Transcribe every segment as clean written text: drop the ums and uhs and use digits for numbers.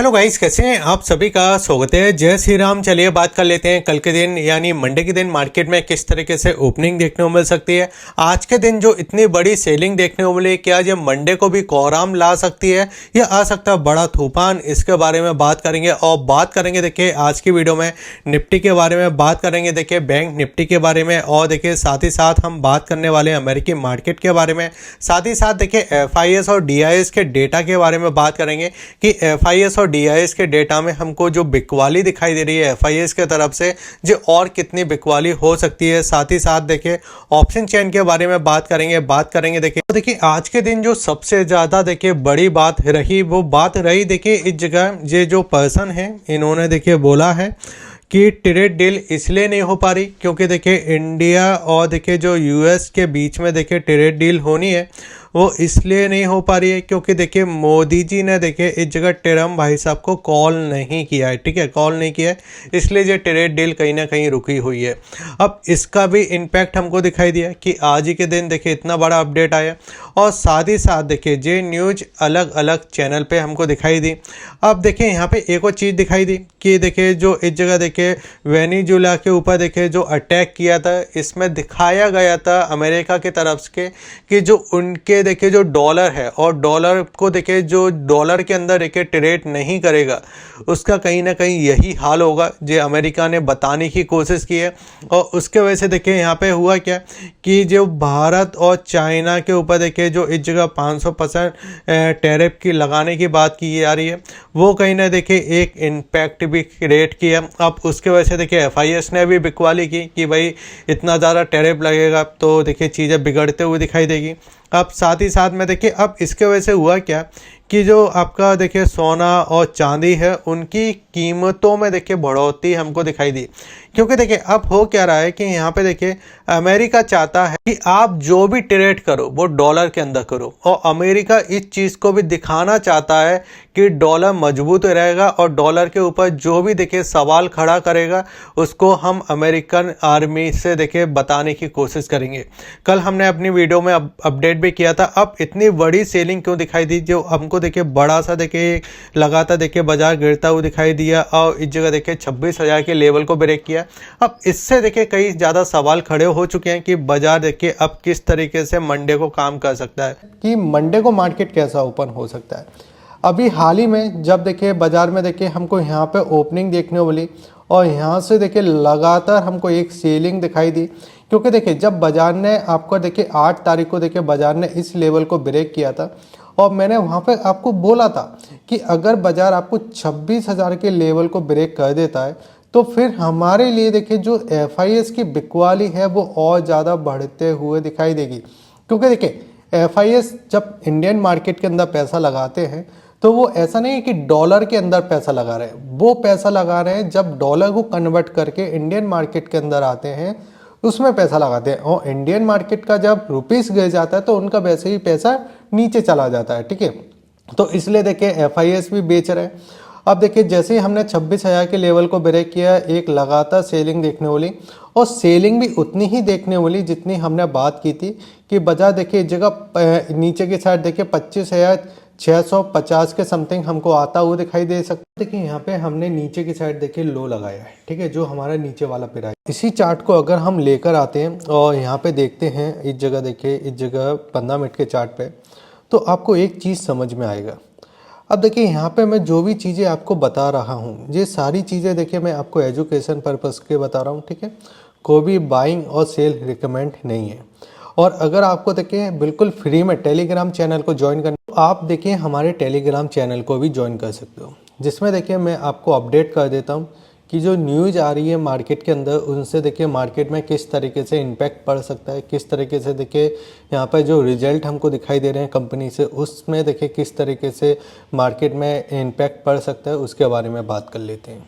Hello guys, कैसे हैं आप? सभी का स्वागत है। जय श्री राम। चलिए बात कर लेते हैं कल के दिन यानी मंडे के दिन मार्केट में किस तरीके से ओपनिंग देखने को मिल सकती है। आज के दिन जो इतनी बड़ी सेलिंग देखने को मिली, क्या ये मंडे को भी कोहराम ला सकती है या आ सकता है बड़ा तूफान? इसके बारे में बात करेंगे और बात करेंगे देखिए आज की वीडियो में निफ्टी के बारे में बात करेंगे, देखिए बैंक निफ्टी के बारे में, और देखिए साथ ही साथ हम बात करने वाले हैं अमेरिकी मार्केट के बारे में। साथ ही साथ देखिए FIS और DIS के डेटा के बारे में बात करेंगे कि FIS और DIS के डेटा में हमको जो बिकवाली दिखाई दे रही है FIS के तरफ से, जो और कितनी बिकवाली हो सकती है। साथ ही साथ देखिए ऑप्शन चेन के बारे में बात करेंगे देखिए आज के दिन जो सबसे ज़्यादा देखिए बड़ी बात रही, वो बात रही देखिए इस जगह ये जो पर्सन है इन्होंने देखिए बोला है कि ट्रेड डील इसलिए नहीं हो पा रही क्योंकि देखिए इंडिया और देखिए जो US के बीच में देखिए ट्रेड डील होनी है, वो इसलिए नहीं हो पा रही है क्योंकि देखिए मोदी जी ने देखिए इस जगह ट्रम्प भाई साहब को कॉल नहीं किया है। ठीक है, कॉल नहीं किया है, इसलिए ये ट्रेड डील कहीं ना कहीं रुकी हुई है। अब इसका भी इम्पैक्ट हमको दिखाई दिया कि आज ही के दिन देखिए इतना बड़ा अपडेट आया, और साथ ही साथ देखिए ये न्यूज अलग अलग चैनल पे हमको दिखाई दी। अब देखिए यहाँ पे एक और चीज़ दिखाई दी कि देखिए जो इस जगह देखिए वेनेजुएला के ऊपर देखिए जो अटैक किया था, इसमें दिखाया गया था अमेरिका की तरफ से कि जो उनके देखिए जो डॉलर है, और डॉलर को देखिए जो डॉलर के अंदर देखिए ट्रेड नहीं करेगा उसका कहीं ना कहीं यही हाल होगा, जो अमेरिका ने बताने की कोशिश की है। और उसके वजह से देखिए यहाँ पे हुआ क्या कि जो भारत और चाइना के ऊपर देखिए जो इस जगह 500% टैरिफ की लगाने की बात की जा रही है, वो कहीं ना देखिए एक इम्पैक्ट भी क्रिएट किया। अब उसके वजह से देखिए FIS ने भी बिकवाली की कि भाई इतना ज़्यादा टैरिफ लगेगा तो देखिए चीज़ें बिगड़ते हुए दिखाई देगी। अब साथ ही साथ में देखिए अब इसके वजह से हुआ क्या कि जो आपका देखिए सोना और चांदी है उनकी कीमतों में देखिए बढ़ोतरी हमको दिखाई दी, क्योंकि देखिए अब हो क्या रहा है कि यहाँ पे देखिए अमेरिका चाहता है कि आप जो भी ट्रेड करो वो डॉलर के अंदर करो, और अमेरिका इस चीज़ को भी दिखाना चाहता है कि डॉलर मजबूत रहेगा, और डॉलर के ऊपर जो भी देखिए सवाल खड़ा करेगा उसको हम अमेरिकन आर्मी से देखिए बताने की कोशिश करेंगे। कल हमने अपनी वीडियो में अपडेट भी किया था। अब इतनी बड़ी सेलिंग क्यों दिखाई दी? जो हमको देखिए बड़ा सा देखिए लगातार देखिए बाजार गिरता हुआ दिखाई दिया, और इस जगह देखिए 26,000 के लेवल को ब्रेक किया। अब इससे देखिए कई ज़्यादा सवाल खड़े हो चुके हैं कि बाजार देखिए अब किस तरीके से मंडे को काम कर सकता है, कि मंडे को मार्केट कैसा ओपन हो सकता है। अभी हाल ही में जब देखिए बाजार में देखिए हमको यहाँ पे ओपनिंग देखने को मिली, और यहाँ से देखिए लगातार हमको एक सेलिंग दिखाई दी, क्योंकि देखिए जब बाजार ने आपको देखिए 8 तारीख को देखिए बाजार ने इस लेवल को ब्रेक किया था, और मैंने वहाँ पे आपको बोला था कि अगर बाजार आपको 26,000 के लेवल को ब्रेक कर देता है तो फिर हमारे लिए देखिए जो FIS की बिकवाली है वो और ज़्यादा बढ़ते हुए दिखाई देगी। क्योंकि देखिए FIS जब इंडियन मार्केट के अंदर पैसा लगाते हैं तो वो ऐसा नहीं है कि डॉलर के अंदर पैसा लगा रहे हैं, वो पैसा लगा रहे हैं जब डॉलर को कन्वर्ट करके इंडियन मार्केट के अंदर आते हैं उसमें पैसा लगाते हैं, और इंडियन मार्केट का जब रुपीस गिर जाता है तो उनका वैसे ही पैसा नीचे चला जाता है। ठीक है, तो इसलिए देखिए FIS भी बेच रहे हैं। अब देखिए जैसे ही हमने 26,000 के लेवल को ब्रेक किया, एक लगातार सेलिंग देखने वाली, और सेलिंग भी उतनी ही देखने वाली जितनी हमने बात की थी कि बाजार देखिए जगह नीचे की साइड देखिए 25,650 के समथिंग हमको आता हुआ दिखाई दे सकता है। देखिए यहाँ पे हमने नीचे की साइड देखिए लो लगाया है, ठीक है, जो हमारा नीचे वाला पेरा है। इसी चार्ट को अगर हम लेकर आते हैं और यहाँ पे देखते हैं इस जगह देखिए इस जगह 15 मिनट के चार्ट पे, तो आपको एक चीज़ समझ में आएगा। अब देखिए यहाँ पे मैं जो भी चीज़ें आपको बता रहा हूँ ये सारी चीज़ें देखिए मैं आपको एजुकेशन पर्पस के बता रहा हूँ, ठीक है, कोई भी बाइंग और सेल रिकमेंड नहीं है। और अगर आपको देखिए बिल्कुल फ्री में टेलीग्राम चैनल को ज्वाइन करना, तो आप देखिए हमारे टेलीग्राम चैनल को भी ज्वाइन कर सकते हो, जिसमें देखिए मैं आपको अपडेट कर देता हूँ कि जो न्यूज़ आ रही है मार्केट के अंदर उनसे देखिए मार्केट में किस तरीके से इम्पैक्ट पड़ सकता है, किस तरीके से देखिए यहाँ पर जो रिजल्ट हमको दिखाई दे रहे हैं कंपनी से उसमें देखिए किस तरीके से मार्केट में इम्पैक्ट पड़ सकता है, उसके बारे में बात कर लेते हैं।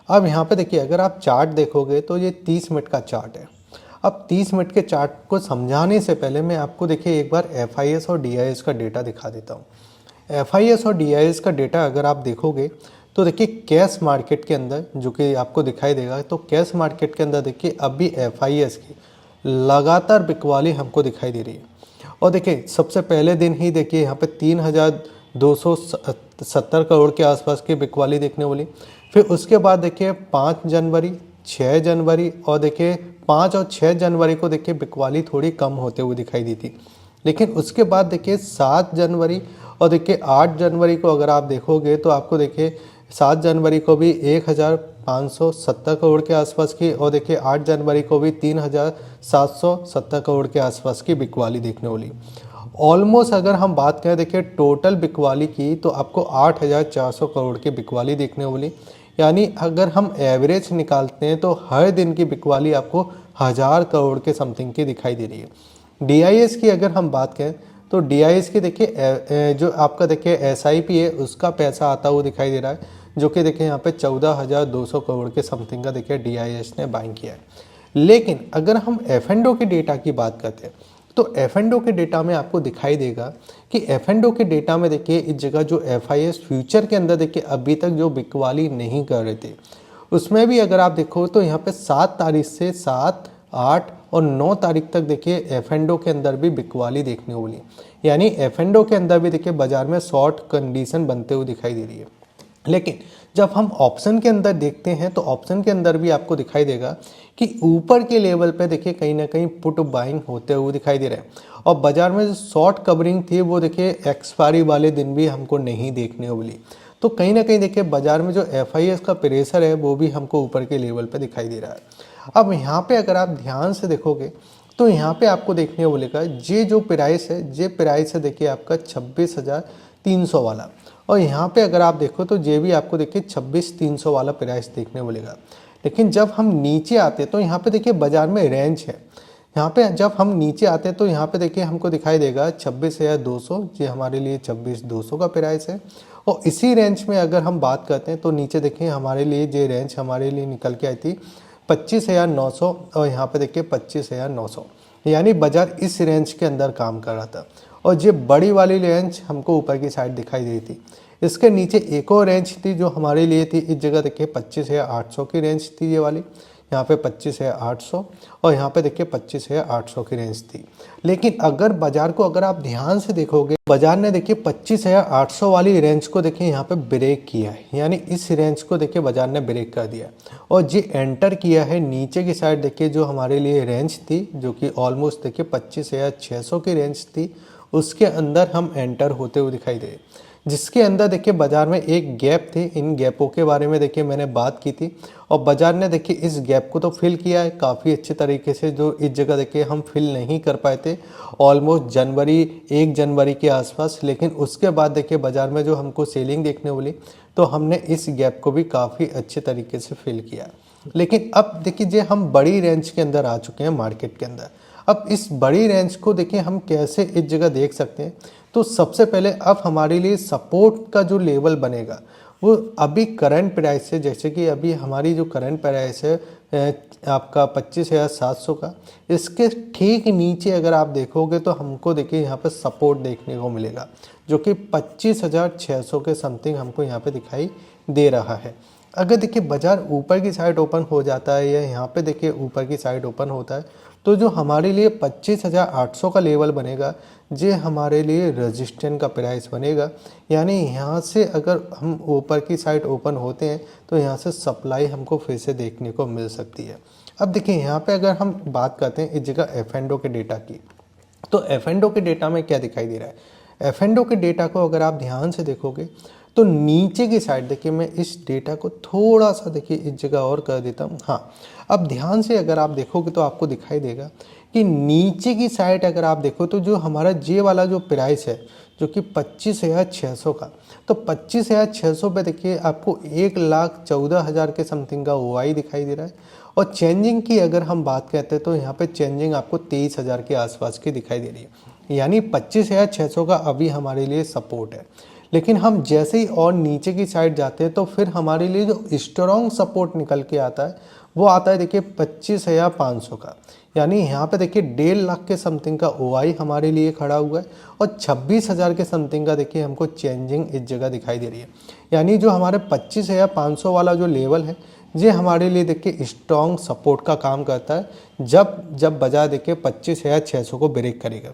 अब यहाँ पे देखिए अगर आप चार्ट देखोगे तो ये 30 मिनट का चार्ट है। अब 30 मिनट के चार्ट को समझाने से पहले मैं आपको देखिए एक बार FIS और DIS का डेटा दिखा देता हूँ। FIS और DIS का डेटा अगर आप देखोगे तो देखिए कैश मार्केट के अंदर जो कि आपको दिखाई देगा, तो कैश मार्केट के अंदर देखिए अभी FIS की लगातार बिकवाली हमको दिखाई दे रही है। और देखिए सबसे पहले दिन ही देखिए यहाँ पे 270 करोड़ के आसपास की बिकवाली देखने वाली। फिर उसके बाद देखिए 5 जनवरी, 6 जनवरी और देखिए 5 और 6 जनवरी को देखिए बिकवाली थोड़ी कम होते हुए दिखाई दी थी। लेकिन उसके बाद देखिए 7 जनवरी और देखिए 8 जनवरी को अगर आप देखोगे तो आपको देखिए 7 जनवरी को भी 1570 करोड़ के आसपास की और देखिए 8 जनवरी को भी 3770 करोड़ के आसपास की बिकवाली देखने वाली। ऑलमोस्ट अगर हम बात करें देखिए टोटल बिकवाली की तो आपको 8400 करोड़ की बिकवाली देखने वाली। यानी अगर हम एवरेज निकालते हैं तो हर दिन की बिकवाली आपको 1000 करोड़ के समथिंग की दिखाई दे रही है। डीआईएस की अगर हम बात करें तो डीआईएस की देखिए जो आपका देखिए एसआईपी है उसका पैसा आता हुआ दिखाई दे रहा है, जो कि देखिए यहाँ पे 14,200 करोड़ के समथिंग का देखिए डीआईएस ने बाइंग किया है। लेकिन अगर हम एफ&ओ के डेटा की बात करते हैं तो एफ&ओ के डेटा में आपको दिखाई देगा कि एफ&ओ के डेटा में देखिए इस जगह जो एफआईएस फ्यूचर के अंदर देखिए अभी तक जो बिकवाली नहीं कर रहे थे उसमें भी अगर आप देखो तो यहाँ पे 7 तारीख से 7, 8 और 9 तारीख तक देखिए एफ&ओ के अंदर भी बिकवाली देखने वाली। यानी एफ&ओ के अंदर भी देखिए बाजार में शॉर्ट कंडीशन बनते हुए दिखाई दे रही है। लेकिन जब हम ऑप्शन के अंदर देखते हैं तो ऑप्शन के अंदर भी आपको दिखाई देगा कि ऊपर के लेवल पे देखिए कहीं ना कहीं पुट बाइंग होते हुए दिखाई दे रहे हैं और बाजार में जो शॉर्ट कवरिंग थी वो देखिए एक्सपायरी वाले दिन भी हमको नहीं देखने को मिली। तो कहीं ना कहीं देखिए बाजार में जो एफआईएस का प्रेशर है वो भी हमको ऊपर के लेवल पे दिखाई दे रहा है। अब यहाँ पे अगर आप ध्यान से देखोगे तो यहाँ पे आपको देखने को मिलेगा ये जो प्राइस है ये प्राइस है देखिए आपका 26,300 वाला, और यहाँ पे अगर आप देखो तो ये भी आपको देखिए 26,300 वाला प्राइस देखने को मिलेगा। लेकिन जब हम नीचे आते तो यहाँ पे देखिए बाजार में रेंज है। यहाँ पे जब हम नीचे आते हैं तो यहाँ पे देखिए हमको दिखाई देगा 26,200, ये हमारे लिए 26,200 का प्राइस है। और इसी रेंज में अगर हम बात करते हैं तो नीचे देखिए हमारे लिए ये रेंज हमारे लिए निकल के आई थी 25,900 और यहाँ पे देखिए 25,900, यानी बाजार इस रेंज के अंदर काम कर रहा था और ये बड़ी वाली रेंज हमको ऊपर की साइड दिखाई दी थी। इसके नीचे एक और रेंज थी जो हमारे लिए थी, इस जगह देखिए 25,800 की रेंज थी ये वाली, यहाँ पे 25,800 और यहाँ पे देखिए 25,800 की रेंज थी। लेकिन अगर बाजार को अगर आप ध्यान से देखोगे बाजार ने देखिए 25,800 वाली रेंज को देखिए यहाँ पे ब्रेक किया है, यानी इस रेंज को देखिए बाजार ने ब्रेक कर दिया और ये एंटर किया है नीचे की साइड देखिए जो हमारे लिए रेंज थी जो कि ऑलमोस्ट देखिए 25,600 की रेंज थी, उसके अंदर हम एंटर होते हुए दिखाई दे, जिसके अंदर देखिए बाजार में एक गैप थी। इन गैपों के बारे में देखिए मैंने बात की थी और बाजार ने देखिए इस गैप को तो फिल किया है काफ़ी अच्छे तरीके से, जो इस जगह देखिए हम फिल नहीं कर पाए थे ऑलमोस्ट 1 जनवरी के आसपास। लेकिन उसके बाद देखिए बाजार में जो हमको सेलिंग देखने वाली तो हमने इस गैप को भी काफ़ी अच्छे तरीके से फिल किया। लेकिन अब देखिए हम बड़ी रेंज के अंदर आ चुके हैं मार्केट के अंदर। अब इस बड़ी रेंज को देखिए हम कैसे इस जगह देख सकते हैं, तो सबसे पहले अब हमारे लिए सपोर्ट का जो लेवल बनेगा वो अभी करंट प्राइस है, जैसे कि अभी हमारी जो करंट प्राइस है आपका 25,700 का, इसके ठीक नीचे अगर आप देखोगे तो हमको देखिए यहाँ पे सपोर्ट देखने को मिलेगा जो कि 25,600 के समथिंग हमको यहाँ पे दिखाई दे रहा है। अगर देखिए बाजार ऊपर की साइड ओपन हो जाता है या यहाँ पे देखिए ऊपर की साइड ओपन होता है तो जो हमारे लिए 25,800 का लेवल बनेगा ये हमारे लिए रेजिस्टेंस का प्राइस बनेगा। यानी यहाँ से अगर हम ऊपर की साइड ओपन होते हैं तो यहाँ से सप्लाई हमको फिर से देखने को मिल सकती है। अब देखिए यहाँ पे अगर हम बात करते हैं इस जगह एफ&ओ के डेटा की, तो एफ&ओ के डेटा में क्या दिखाई दे रहा है। एफ&ओ के डेटा को अगर आप ध्यान से देखोगे तो नीचे की साइड देखिए मैं इस डेटा को थोड़ा सा देखिए इस जगह और कर देता हूँ। हाँ, अब ध्यान से अगर आप देखोगे तो आपको दिखाई देगा कि नीचे की साइड अगर आप देखो तो जो हमारा जे वाला जो प्राइस है जो कि 25,600 का, तो 25,600 पे देखिए आपको 1,14,000 के समथिंग का ओआई दिखाई दे रहा है। और चेंजिंग की अगर हम बात करते हैं तो यहाँ पे चेंजिंग आपको 23,000 के आसपास की दिखाई दे रही है, यानी 25,600 का अभी हमारे लिए सपोर्ट है। लेकिन हम जैसे ही और नीचे की साइड जाते हैं तो फिर हमारे लिए जो स्ट्रॉन्ग सपोर्ट निकल के आता है वो आता है देखिए 25,500 का, यानी यहाँ पे देखिए 1.5 लाख के समथिंग का ओआई हमारे लिए खड़ा हुआ है और 26,000 के समथिंग का देखिए हमको चेंजिंग इस जगह दिखाई दे रही है। यानी जो हमारे 25,500 वाला जो लेवल है ये हमारे लिए देखिए स्ट्रॉन्ग सपोर्ट का काम करता है जब बाजार देखिए 25,600 को ब्रेक करेगा।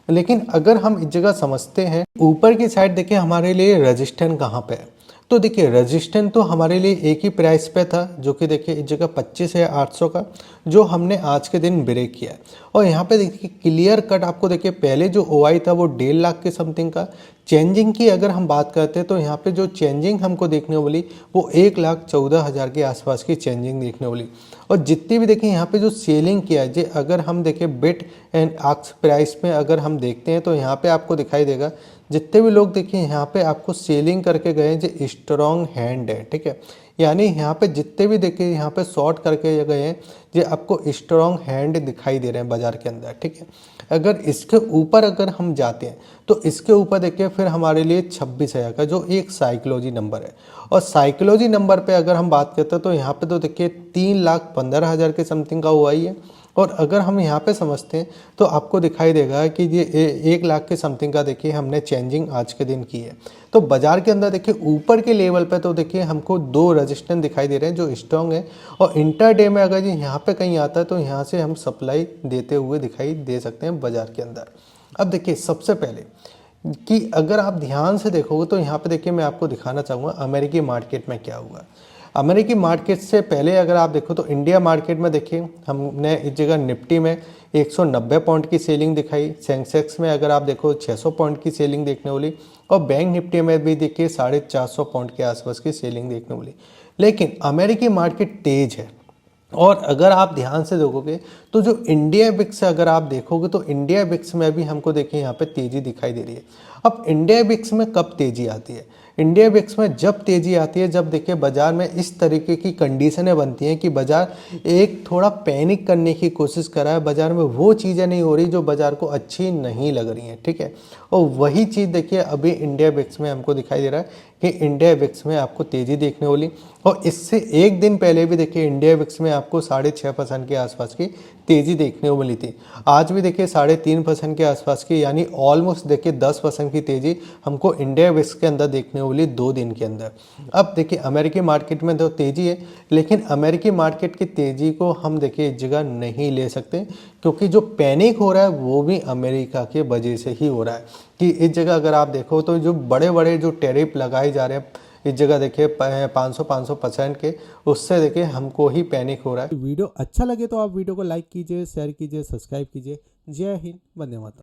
लेकिन अगर हम इस जगह समझते हैं ऊपर की साइड देखिए हमारे लिए रेजिस्टेंस कहाँ पे है, तो देखिए रेजिस्टेंस तो हमारे लिए एक ही प्राइस पे था जो कि देखिए इस जगह 25,800 का, जो हमने आज के दिन ब्रेक किया है। और यहाँ पे देखिए क्लियर कट आपको देखिए पहले जो ओआई था वो 1.5 लाख के समथिंग का। चेंजिंग की अगर हम बात करते हैं तो यहाँ पे जो चेंजिंग हमको देखने को मिली वो 1,14,000 के आसपास की चेंजिंग देखने को मिली। और जितनी भी देखिए यहाँ पे जो सेलिंग किया है, जे अगर हम देखें बिट एंड आक्स प्राइस में अगर हम देखते हैं तो यहाँ पे आपको दिखाई देगा जितने भी लोग देखिए यहाँ पे आपको सेलिंग करके गए हैं जो स्ट्रॉन्ग हैंड है, ठीक है। यानी यहाँ पे जितने भी देखिए यहाँ पे शॉर्ट करके गए हैं ये आपको स्ट्रॉन्ग हैंड दिखाई दे रहे हैं बाजार के अंदर, ठीक है। अगर इसके ऊपर अगर हम जाते हैं तो इसके ऊपर देखिए फिर हमारे लिए 26,000 का जो एक साइकोलॉजी नंबर है। और साइकोलॉजी नंबर पे अगर हम बात करते हैं तो यहाँ पे तो देखिए 3,15,000 के समथिंग का हुआ ही है। और अगर हम यहाँ पे समझते हैं तो आपको दिखाई देगा कि ये 1 लाख के समथिंग का देखिए हमने चेंजिंग आज के दिन की है। तो बाजार के अंदर देखिए ऊपर के लेवल पे तो देखिए हमको 2 रेजिस्टेंस दिखाई दे रहे हैं जो स्ट्रॉन्ग है। और इंटरडे में अगर ये यहाँ पे कहीं आता है तो यहाँ से हम सप्लाई देते हुए दिखाई दे सकते हैं बाजार के अंदर। अब देखिए सबसे पहले कि अगर आप ध्यान से देखोगे तो यहाँ पे देखिए मैं आपको दिखाना चाहूँगा अमेरिकी मार्केट में क्या हुआ। अमेरिकी मार्केट से पहले अगर आप देखो तो इंडिया मार्केट में देखिए हमने इस जगह निफ्टी में 190 पॉइंट की सेलिंग दिखाई, सेंसेक्स में अगर आप देखो 600 पॉइंट की सेलिंग देखने वाली, और बैंक निफ्टी में भी देखिए 450 पॉइंट के आसपास की सेलिंग देखने वाली। लेकिन अमेरिकी मार्केट तेज है। और अगर आप ध्यान से देखोगे तो जो इंडिया बिक्स अगर आप देखोगे तो इंडिया बिक्स में भी हमको देखिए यहाँ पे तेजी दिखाई दे रही है। अब इंडिया बिक्स में कब तेजी आती है? इंडिया बिक्स में जब तेजी आती है जब देखिए बाजार में इस तरीके की कंडीशनें बनती हैं कि बाजार एक थोड़ा पैनिक करने की कोशिश कर रहा है, बाजार में वो चीज़ें नहीं हो रही जो बाजार को अच्छी नहीं लग रही हैं, ठीक है। और वही चीज़ देखिए अभी इंडिया बिक्स में हमको दिखाई दे रहा है कि इंडिया बिक्स में आपको तेज़ी देखने वाली। और इससे एक दिन पहले भी देखिए इंडिया बिक्स में आपको 6.5% के आसपास की तेज़ी देखने को मिली थी। आज भी देखिए 3.5% के आसपास की, यानी ऑलमोस्ट देखिए 10% की तेज़ी हमको इंडिया बिक्स के अंदर देखने को मिली 2 दिन के अंदर। अब देखिए अमेरिकी मार्केट में तो तेज़ी है, लेकिन अमेरिकी मार्केट की तेज़ी को हम देखिए इस जगह नहीं ले सकते, क्योंकि जो पैनिक हो रहा है वो भी अमेरिका के वजह से ही हो रहा है। कि इस जगह अगर आप देखो तो जो बड़े बड़े जो टैरिफ लगाए जा रहे हैं इस जगह देखिए 500% के, उससे देखिए हमको ही पैनिक हो रहा है। वीडियो अच्छा लगे तो आप वीडियो को लाइक कीजिए, शेयर कीजिए, सब्सक्राइब कीजिए। जय हिंद, वंदे मातरम।